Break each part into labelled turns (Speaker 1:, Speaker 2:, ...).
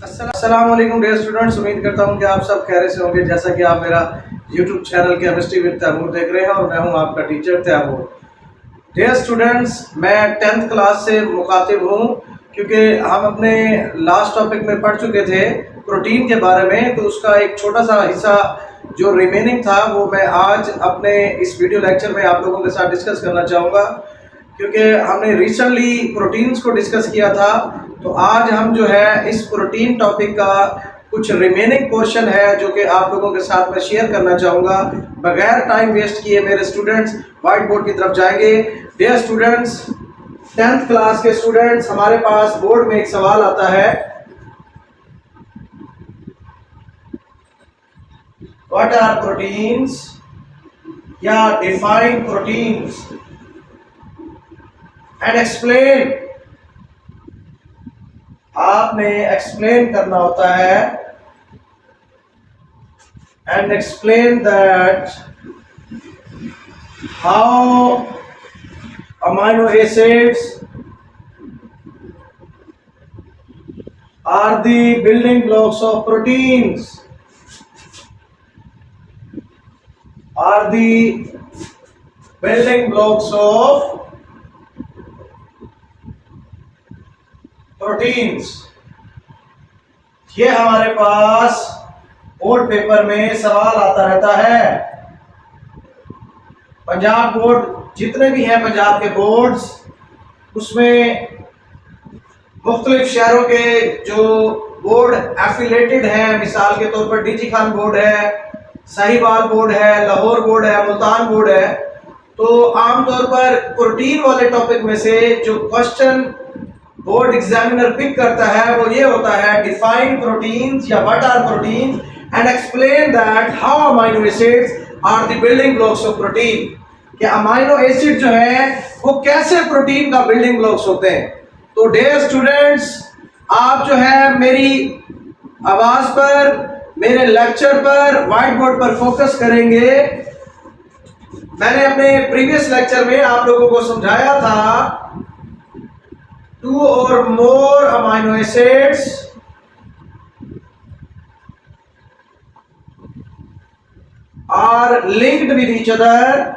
Speaker 1: अस्सलाम वालेकुम dear students, उम्मीद करता हूं कि आप सब खैरियत से होंगे। जैसा कि आप मेरा YouTube channel chemistry with Taimur देख रहे हैं और मैं हूं आपका टीचर तैमूर। डियर स्टूडेंट्स, मैं 10th क्लास से मुखातिब हूं क्योंकि हम अपने लास्ट टॉपिक में पढ़ चुके थे प्रोटीन के बारे में, तो उसका एक छोटा सा हिस्सा जो रिमेनिंग था वो मैं आज अपने इस वीडियो लेक्चर में आप लोगों के साथ डिस्कस करना चाहूँगा। क्योंकि हमने रिसेंटली प्रोटीन्स को डिस्कस किया था, तो आज हम जो है इस प्रोटीन टॉपिक का कुछ रिमेनिंग पोर्शन है जो कि आप लोगों के साथ मैं शेयर करना चाहूँगा। बगैर टाइम वेस्ट किए मेरे स्टूडेंट्स व्हाइट बोर्ड की तरफ जाएंगे। डियर स्टूडेंट्स, 10th क्लास के स्टूडेंट्स, हमारे पास बोर्ड में एक सवाल आता है, व्हाट आर प्रोटीन्स या डिफाइन प्रोटीन्स एंड एक्सप्लेन। आपने एक्सप्लेन करना होता है and explain that how amino acids are the building blocks of proteins, are the building blocks of proteins। ये हमारे पास बोर्ड पेपर में सवाल आता रहता है। पंजाब बोर्ड, जितने भी हैं पंजाब के बोर्ड्स, उसमें मुख्तलिफ शहरों के जो बोर्ड एफिलेटेड हैं, मिसाल के तौर पर डीजी खान बोर्ड है, साहिवाल बोर्ड है, लाहौर बोर्ड है, मुल्तान बोर्ड है। तो आमतौर पर प्रोटीन वाले टॉपिक में से जो क्वेश्चन बोर्ड एग्जामिनर पिक करता है वो ये होता है, डिफाइन प्रोटीन्स या what are proteins and explain that how amino acids are the building blocks of protein. कि अमाइनो एसिड जो है वो कैसे प्रोटीन का बिल्डिंग ब्लॉक्स होते हैं। तो डियर स्टूडेंट्स, आप जो है मेरी आवाज पर, मेरे लेक्चर पर, व्हाइट बोर्ड पर फोकस करेंगे। मैंने अपने प्रीवियस लेक्चर में आप लोगों को समझाया था, 2 or more amino acids are linked with each other.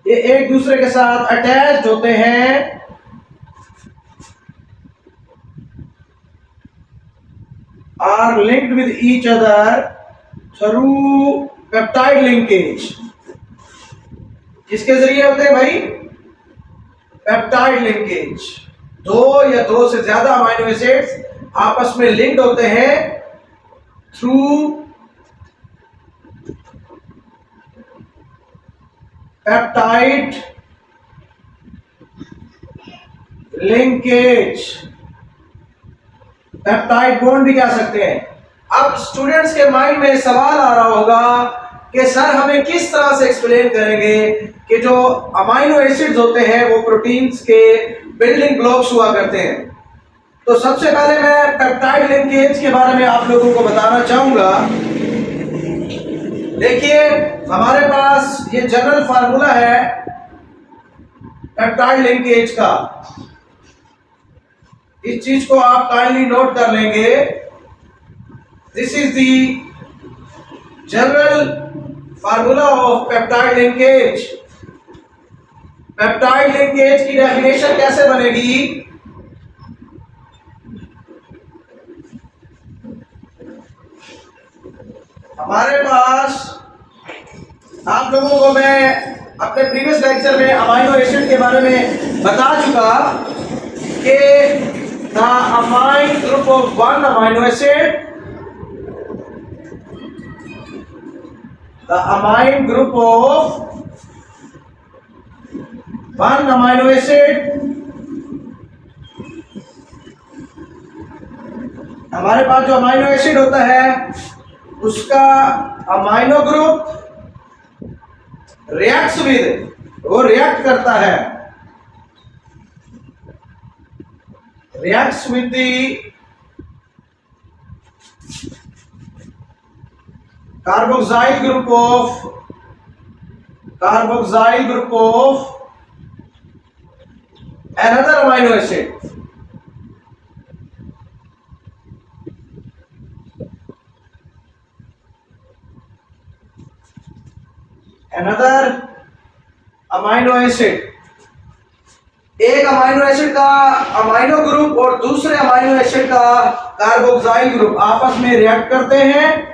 Speaker 1: ये एक दूसरे के साथ अटैच्ड होते हैं are linked with each other through peptide linkage। किसके जरिए होते हैं भाई? Peptide linkage. 2 या 2 से ज्यादा अमाइनो एसिड्स आपस में लिंक्ड होते हैं through peptide linkage. Peptide bond भी कह सकते हैं। अब स्टूडेंट्स के माइंड में सवाल आ रहा होगा कि सर हमें किस तरह से एक्सप्लेन करेंगे कि जो अमाइनो एसिड्स होते हैं वो प्रोटीन्स के बिल्डिंग ब्लॉक्स हुआ करते हैं। तो सबसे पहले मैं पेप्टाइड लिंकेज के बारे में आप लोगों को बताना चाहूंगा। देखिए, हमारे पास ये जनरल फार्मूला है पेप्टाइड लिंकेज का। इस चीज को आप काइंडली नोट कर लेंगे। This is the general formula of peptide linkage. Peptide linkage की डेफिनेशन कैसे बनेगी? हमारे पास, आप लोगों को मैं अपने प्रीवियस लेक्चर में अमाइनो एसिड के बारे में बता चुका कि the amine group of one amino acid, the amine group of one amino acid, हमारे पास जो अमाइनो एसिड होता है उसका अमाइनो ग्रुप रिएक्ट्स विद, वो रिएक्ट करता है, reacts with the carboxyl group of another amino acid। another amino acid, एक amino acid का अमाइनो ग्रुप और दूसरे अमाइनो एसिड का कार्बोक्साइल ग्रुप आपस में रिएक्ट करते हैं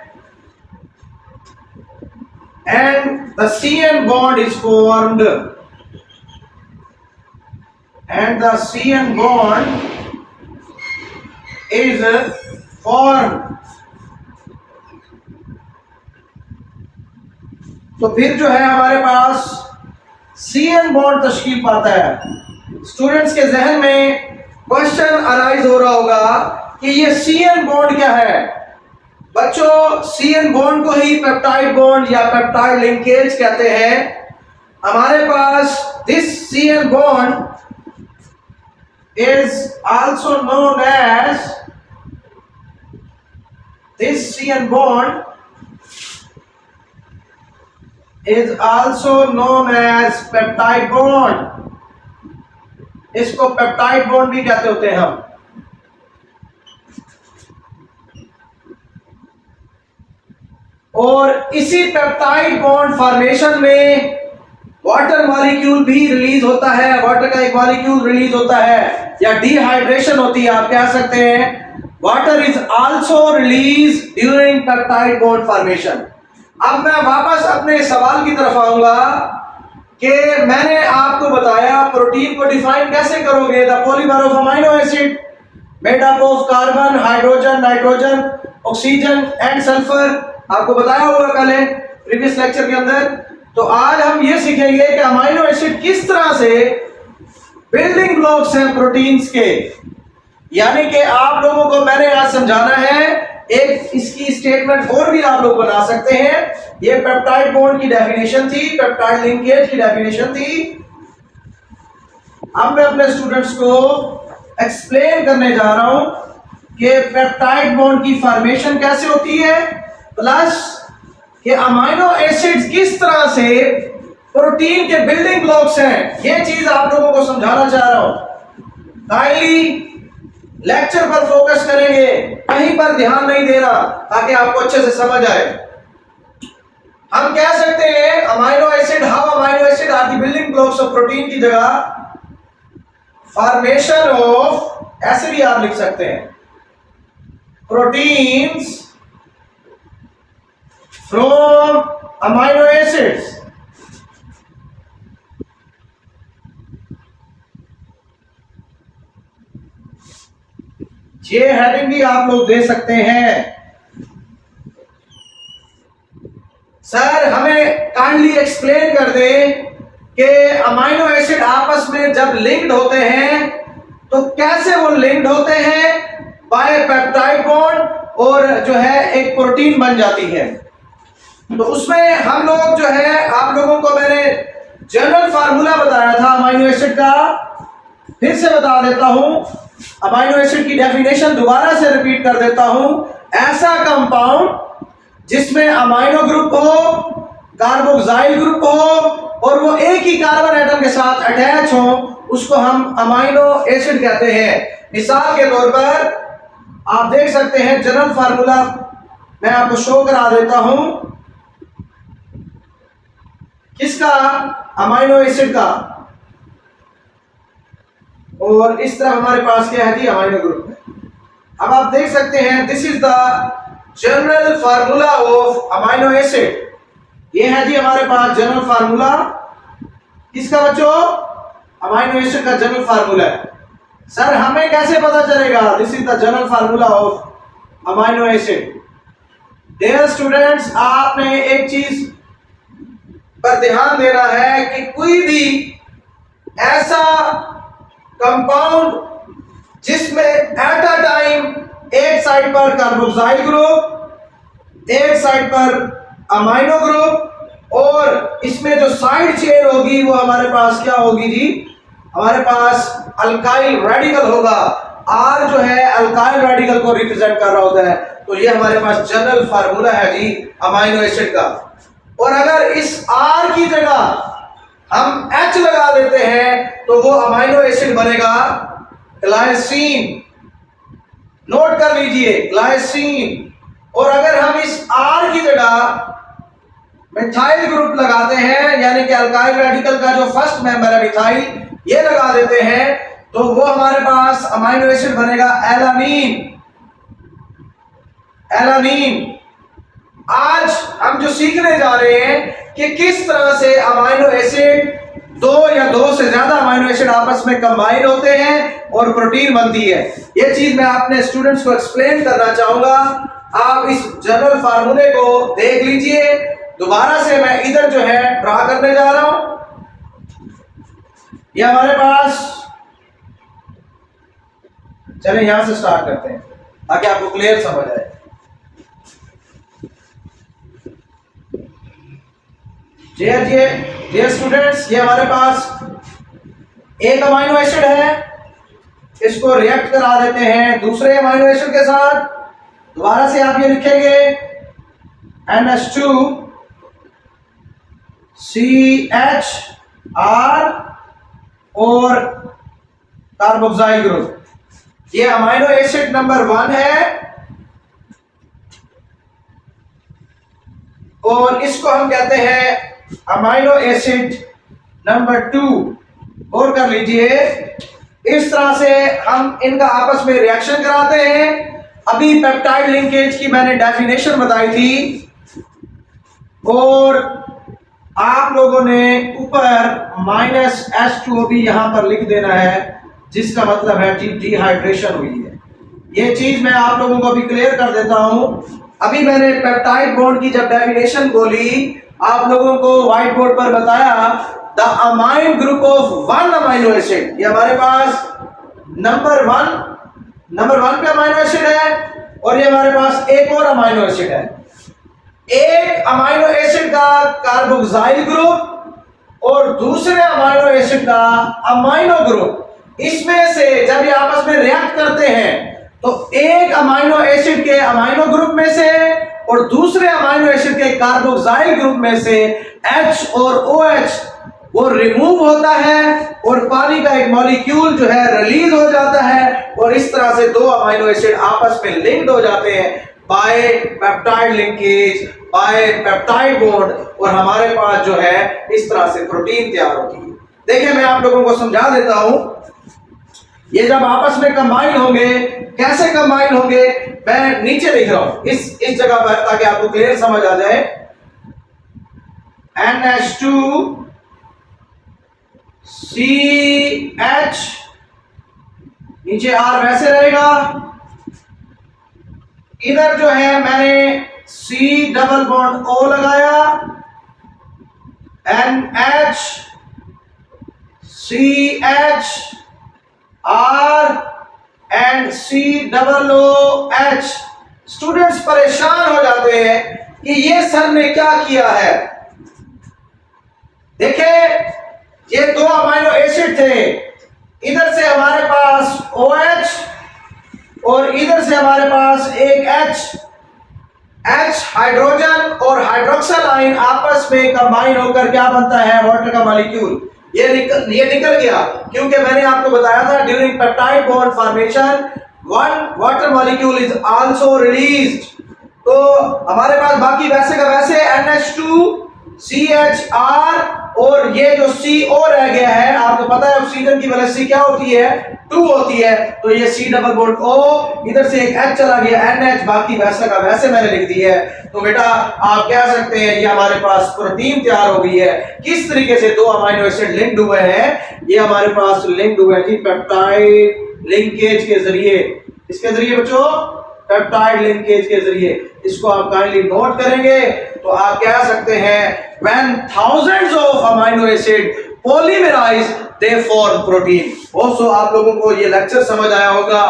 Speaker 1: and the CN bond is formed, and the CN bond is formed. तो फिर जो है हमारे पास CN बॉन्ड तश्कील पाता है। स्टूडेंट्स के जहन में क्वेश्चन अराइज हो रहा होगा कि ये CN बॉन्ड क्या है। बच्चों, CN बॉन्ड को ही पेप्टाइड बॉन्ड या पेप्टाइड लिंकेज कहते हैं। हमारे पास this CN bond is also known as, this CN bond is also known as peptide bond. इसको पेप्टाइड बॉन्ड भी कहते होते हैं हम। और इसी पेप्टाइड बॉन्ड फॉर्मेशन में वाटर मॉलिक्यूल भी रिलीज होता है, वाटर का एक मॉलिक्यूल रिलीज होता है या डिहाइड्रेशन होती है, आप कह सकते हैं। Water is also release during peptide bond formation. अब मैं वापस अपने सवाल की तरफ आऊंगा कि मैंने आपको बताया प्रोटीन को डिफाइन कैसे करोगे। The polymer of amino acid made up of carbon, hydrogen, nitrogen, oxygen and sulphur, आपको बताया होगा कल प्रीवियस लेक्चर के अंदर। तो आज हम ये सीखेंगे कि अमाइनो एसिड किस तरह से बिल्डिंग ब्लॉक्स हैं प्रोटीन्स के। यानी कि आप लोगों को मैंने आज समझाना है, एक इसकी स्टेटमेंट और भी आप लोग बना सकते हैं। ये पेप्टाइड बॉन्ड की डेफिनेशन थी, पेप्टाइड लिंकेज की डेफिनेशन थी। अब मैं अपने स्टूडेंट्स को एक्सप्लेन करने जा रहा हूं कि पेप्टाइड बॉन्ड की फॉर्मेशन कैसे होती है, प्लस कि अमाइनो एसिड्स किस तरह से प्रोटीन के बिल्डिंग ब्लॉक्स हैं। ये चीज आप लोगों को समझाना चाह रहा हूं। काइंडली लेक्चर पर फोकस करेंगे, कहीं पर ध्यान नहीं देना, ताकि आपको अच्छे से समझ आए। हम कह सकते हैं amino acid, how amino acid are the building blocks of protein की जगह फॉर्मेशन ऑफ, ऐसे भी आप लिख सकते हैं, प्रोटीन्स फ्रॉम अमाइनो एसिड्स। ये हेडिंग भी आप लोग दे सकते हैं। सर हमें काइंडली एक्सप्लेन कर दें कि अमाइनो एसिड आपस में जब लिंक्ड होते हैं तो कैसे वो लिंक्ड होते हैं बाय पेप्टाइड बॉन्ड, और जो है एक प्रोटीन बन जाती है। तो उसमें हम लोग जो है, आप लोगों को मैंने जनरल फार्मूला बताया था अमाइनो एसिड का, फिर से बता देता हूं। अमाइनो एसिड की डेफिनेशन दोबारा से रिपीट कर देता हूं। ऐसा कंपाउंड जिसमें अमाइनो ग्रुप हो, कार्बोक्साइल ग्रुप हो और वो एक ही कार्बन एटम के साथ अटैच हो, उसको हम अमाइनो एसिड कहते हैं। मिसाल के तौर पर आप देख सकते हैं, जनरल फार्मूला मैं आपको शो करा देता हूं। किसका? अमाइनो एसिड का। और इस तरह हमारे पास क्या है जी, अमाइनो ग्रुप है। अब आप देख सकते हैं, this is the general formula of amino acid. ये है जी हमारे पास जनरल फार्मूला। किसका बच्चों? अमाइनो एसिड का जनरल फार्मूला है। सर हमें कैसे पता चलेगा? This is the general formula of amino acid. Dear students, आपने एक चीज पर ध्यान देना है कि कोई भी ऐसा कंपाउंड जिसमें एट अ टाइम एक साइड पर कार्बोक्साइल ग्रुप, एक साइड पर अमाइनो ग्रुप, और इसमें जो साइड चेन होगी वो हमारे पास क्या होगी जी? हमारे पास अल्काइल रेडिकल होगा। आर जो है अल्काइल रेडिकल को रिप्रेजेंट कर रहा होता है। तो ये हमारे पास जनरल फार्मूला है जी अमाइनो एसिड का। और अगर इस आर की जगह हम H लगा देते हैं तो वो अमाइनो एसिड बनेगा ग्लाइसिन। नोट कर लीजिए, ग्लाइसिन। और अगर हम इस R की जगह मिथाइल ग्रुप लगाते हैं, यानी कि अल्काइल रेडिकल का जो फर्स्ट मेंबर है मिथाइल, ये लगा देते हैं, तो वो हमारे पास अमाइनो एसिड बनेगा एलानीन। एलानीन। आज हम जो सीखने जा रहे हैं कि किस तरह से अमाइनो एसिड, दो या दो से ज्यादा अमाइनो एसिड आपस में कंबाइन होते हैं और प्रोटीन बनती है। ये चीज मैं अपने स्टूडेंट्स को एक्सप्लेन करना चाहूंगा। आप इस जनरल फार्मूले को देख लीजिए। दोबारा से मैं इधर जो है ड्रा करने जा रहा हूं। ये हमारे पास, चलिए यहां से स्टार्ट करते हैं ताकि आपको क्लियर समझ आए। डियर स्टूडेंट्स, ये हमारे पास एक अमाइनो एसिड है, इसको रिएक्ट करा देते हैं दूसरे अमाइनो एसिड के साथ। दोबारा से आप ये लिखेंगे NH2 CHR और कार्बोक्साइल ग्रुप। ये अमाइनो एसिड नंबर 1 है और इसको हम कहते हैं अमाइनो एसिड नंबर 2। और कर लीजिए, इस तरह से हम इनका आपस में रिएक्शन कराते हैं। अभी पेप्टाइड लिंकेज की मैंने डेफिनेशन बताई थी और आप लोगों ने ऊपर -H2O भी यहां पर लिख देना है, जिसका मतलब है कि डिहाइड्रेशन हुई है। ये चीज मैं आप लोगों को अभी क्लियर कर देता हूं। अभी मैंने पेप्टाइड बॉन्ड की जब डेफिनेशन बोली, आप लोगों को व्हाइट बोर्ड पर बताया, the amine group of one amino acid. ये हमारे पास नंबर वन पे अमाइनो एसिड है और ये हमारे पास एक और अमाइनो एसिड है। एक अमाइनो एसिड का कार्बोक्साइल ग्रुप और दूसरे अमाइनो एसिड का अमाइनो ग्रुप। इसमें से जब ये आपस में रिएक्ट करते हैं तो एक अमाइनो एसिड के अमाइनो ग्रुप में से और दूसरे अमाइनो एसिड के कार्बोक्साइल ग्रुप में से H और OH वो रिमूव होता है और पानी का एक मॉलिक्यूल जो है रिलीज हो जाता है और इस तरह से दो अमाइनो एसिड आपस में लिंक्ड हो जाते हैं bye peptide linkage, bye peptide bond, और हमारे पास जो है इस तरह से प्रोटीन तैयार होती है। देखिए मैं आप लोगों को समझा देता हूं। ये जब आपस में कंबाइन होंगे, कैसे कंबाइन होंगे, मैं नीचे लिख रहा हूं इस जगह पर ताकि आपको क्लियर समझ आ जाए। NH2 CH, नीचे R वैसे रहेगा। इधर जो है मैंने C डबल बॉन्ड O लगाया, NH CH R and COOH। Students परेशान हो जाते हैं कि ये सर ने क्या किया है। देखिए ये दो अमाइनो एसिड थे, इधर से हमारे पास OH और इधर से हमारे पास एक H हाइड्रोजन और हाइड्रोक्सिल आयन आपस में कंबाइन होकर क्या बनता है, वाटर का मॉलिक्यूल। ये निकल गया, क्योंकि मैंने आपको बताया था during peptide bond formation one water molecule is also released. तो हमारे पास बाकी वैसे का वैसे NH2 CHR और ये जो CO रह गया है, आपको पता है ऑक्सीजन की वेलोसिटी क्या होती है, 2 होती है। तो ये C डबल बॉन्ड O, इधर से एक H चला गया NH, बाकी वैसे का वैसे मैंने लिख दी है। तो बेटा आप कह सकते हैं ये हमारे पास प्रोटीन तैयार हो गई है। किस तरीके से दो अमाइनो एसिड लिंक्ड हुए हैं, ये हमारे पास लिंक्ड हुए हैं पेप्टाइड लिंकेज के जरिए। इसके जरिए बच्चों, पेप्टाइड लिंकेज के जरिए। इसको आप काइंडली नोट करेंगे तो आप कह सकते हैं when thousands of amino acid polymerize they form protein। दोस्तों आप लोगों को ये लेक्चर समझ आया होगा।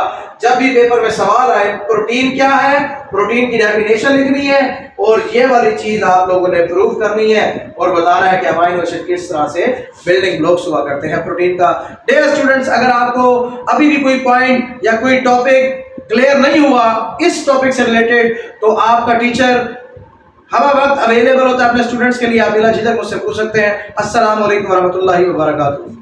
Speaker 1: जब भी पेपर में सवाल आए प्रोटीन क्या है, प्रोटीन की डेफिनेशन लिखनी है और ये वाली चीज आप लोगों ने प्रूव करनी है और बताना है कि अमाइनो एसिड किस तरह से बिल्डिंग ब्लॉक्स हुआ करते हैं प्रोटीन का। डियर स्टूडेंट्स, अगर आपको अभी भी कोई पॉइंट या कोई टॉपिक क्लियर नहीं हुआ इस टॉपिक से रिलेटेड, तो आपका टीचर हर वक्त अवेलेबल होता है अपने स्टूडेंट्स के लिए। आप बिला झिझक मुझसे पूछ सकते हैं। अस्सलाम वालेकुम रहमतुल्लाहि व बरकातहू।